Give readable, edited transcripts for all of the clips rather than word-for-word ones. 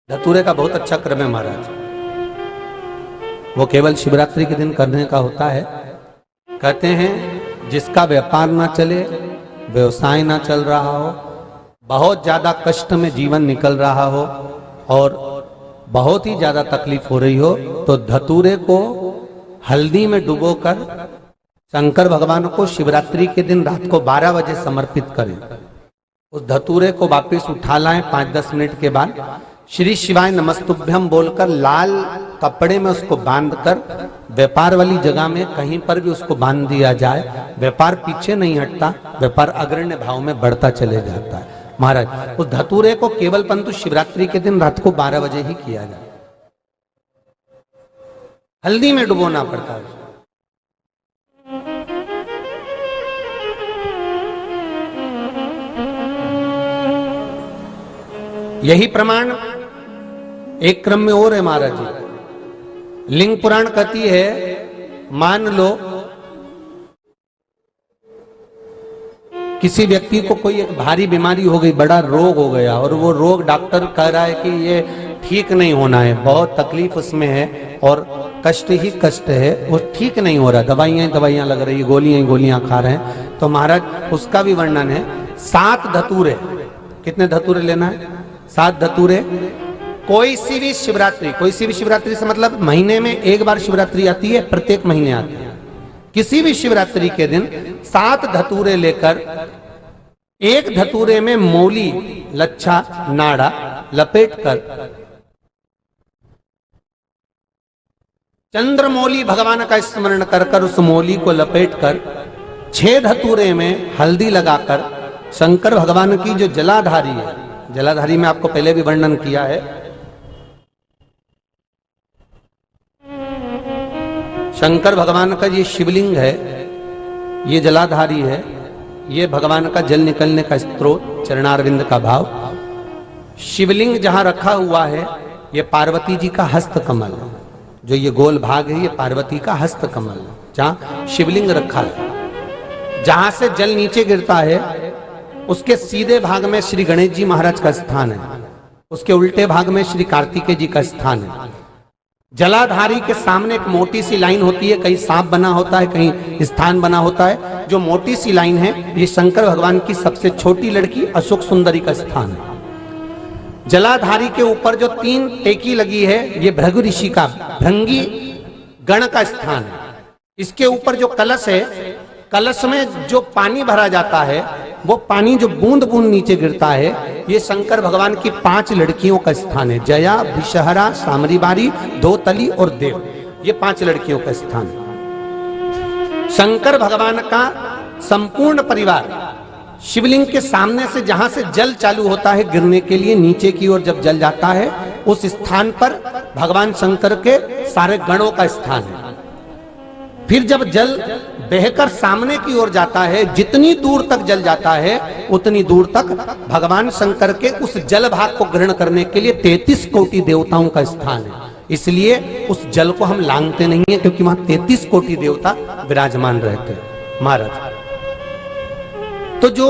धतूरे का बहुत अच्छा क्रम है महाराज। वो केवल शिवरात्रि के दिन करने का होता है। कहते हैं जिसका व्यापार ना चले, व्यवसाय ना चल रहा हो, बहुत ज्यादा कष्ट में जीवन निकल रहा हो और बहुत ही ज्यादा तकलीफ हो रही हो, तो धतूरे को हल्दी में डुबोकर शंकर भगवान को शिवरात्रि के दिन रात को 12 बजे समर्पित करें। उस धतूरे को वापस उठा लाएं 5-10 मिनट के बाद, श्री शिवाय नमस्तुभ्यम बोलकर लाल कपड़े में उसको बांधकर व्यापार वाली जगह में कहीं पर भी उसको बांध दिया जाए। व्यापार पीछे नहीं हटता, व्यापार अग्रण्य भाव में बढ़ता चले जाता है। महाराज उस धतूरे को केवल परंतु शिवरात्रि के दिन रात को 12 बजे ही किया जाए। हल्दी में डुबोना पड़ता है। यही प्रमाण एक क्रम में और है महाराज जी। लिंग पुराण कहती है, मान लो किसी व्यक्ति को कोई एक भारी बीमारी हो गई, बड़ा रोग हो गया और वो रोग डॉक्टर कह रहा है कि ये ठीक नहीं होना है, बहुत तकलीफ उसमें है और कष्ट ही कष्ट है, वो ठीक नहीं हो रहा, दवाइयां लग रही, गोलियां खा रहे हैं। तो महाराज उसका भी वर्णन है। 7 धतूरे, कितने धतूरे लेना है? 7 धतूरे। कोई सी भी शिवरात्रि से मतलब महीने में एक बार शिवरात्रि आती है, प्रत्येक महीने आती है। किसी भी शिवरात्रि के दिन 7 धतूरे लेकर एक धतूरे में मौली, लच्छा, नाड़ा लपेटकर चंद्रमौली भगवान का स्मरण कर उस मौली को लपेटकर 6 धतूरे में हल्दी लगाकर शंकर भगवान की जो जलाधारी है, जलाधारी में आपको पहले भी वर्णन किया है, शंकर भगवान का ये शिवलिंग है, ये जलाधारी है, ये भगवान का जल निकलने का स्त्रोत, चरणारविंद का भाव। शिवलिंग जहां रखा हुआ है ये पार्वती जी का हस्त कमल है, जो ये गोल भाग है ये पार्वती का हस्त कमल है, जहां शिवलिंग रखा है। जहां से जल नीचे गिरता है उसके सीधे भाग में श्री गणेश जी महाराज का स्थान है, उसके उल्टे भाग में श्री कार्तिकेय जी का स्थान है। जलाधारी के सामने एक मोटी सी लाइन होती है, कहीं सांप बना होता है, कहीं स्थान बना होता है। जो मोटी सी लाइन है ये शंकर भगवान की सबसे छोटी लड़की अशोक सुंदरी का स्थान है। जलाधारी के ऊपर जो 3 टेकी लगी है ये भृगु ऋषि का, भृंगी गण का स्थान है। इसके ऊपर जो कलश है, कलश में जो पानी भरा जाता है वो पानी जो बूंद बूंद नीचे गिरता है ये शंकर भगवान की 5 लड़कियों का स्थान है। जया, विषहरा, सामरीबारी, धोतली और देव, ये 5 लड़कियों का स्थान है। शंकर भगवान का संपूर्ण परिवार शिवलिंग के सामने से जहां से जल चालू होता है गिरने के लिए नीचे की ओर जब जल जाता है उस स्थान पर भगवान शंकर के सारे गणों का स्थान है। फिर जब जल बहकर सामने की ओर जाता है, जितनी दूर तक जल जाता है उतनी दूर तक भगवान शंकर के उस जल भाग को ग्रहण करने के लिए 33 कोटि देवताओं का स्थान है। इसलिए उस जल को हम लांघते नहीं है, क्योंकि वहां 33 कोटि देवता विराजमान रहते हैं महाराज। तो जो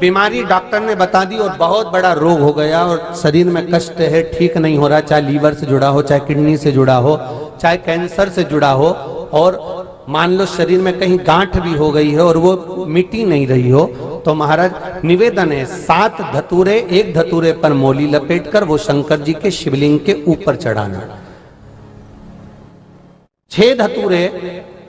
बीमारी डॉक्टर ने बता दी और बहुत बड़ा रोग हो गया और शरीर में कष्ट है, ठीक नहीं हो रहा, चाहे लीवर से जुड़ा हो, चाहे किडनी से जुड़ा हो, चाहे कैंसर से जुड़ा हो, और मान लो शरीर में कहीं गांठ भी हो गई है और वो मिटी नहीं रही हो, तो महाराज निवेदन है 7 धतूरे, एक धतूरे पर मौली लपेटकर वो शंकर जी के शिवलिंग के ऊपर चढ़ाना। 6 धतूरे,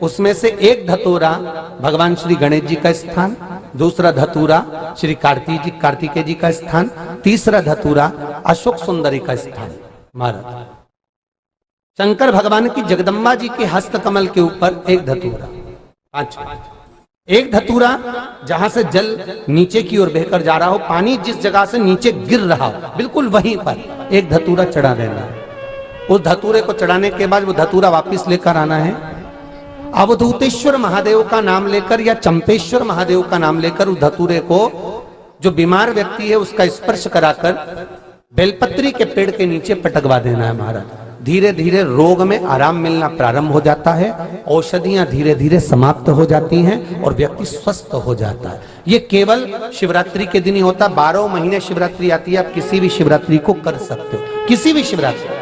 उसमें से एक धतूरा भगवान श्री गणेश जी का स्थान, दूसरा धतूरा श्री कार्तिकेय जी का स्थान, तीसरा धतूरा अशोक सुंदरी का स्थान। महाराज शंकर भगवान की जगदम्बा जी के हस्त कमल के ऊपर एक धतूरा, 5, एक धतूरा जहां से जल नीचे की ओर बहकर जा रहा हो, पानी जिस जगह से नीचे गिर रहा हो बिल्कुल वहीं पर एक धतूरा चढ़ा देना है। उस धतूरे को चढ़ाने के बाद वो धतूरा वापस लेकर आना है। अवधूतेश्वर महादेव का नाम लेकर या चंपेश्वर महादेव का नाम लेकर उस धतूरे को जो बीमार व्यक्ति है उसका स्पर्श कराकर बेलपत्री के पेड़ के नीचे पटकवा देना है महाराज। धीरे धीरे रोग में आराम मिलना प्रारंभ हो जाता है, औषधियां धीरे धीरे समाप्त हो जाती हैं और व्यक्ति स्वस्थ हो जाता है। ये केवल शिवरात्रि के दिन ही होता। 12 महीने शिवरात्रि आती है, आप किसी भी शिवरात्रि को कर सकते हो, किसी भी शिवरात्रि।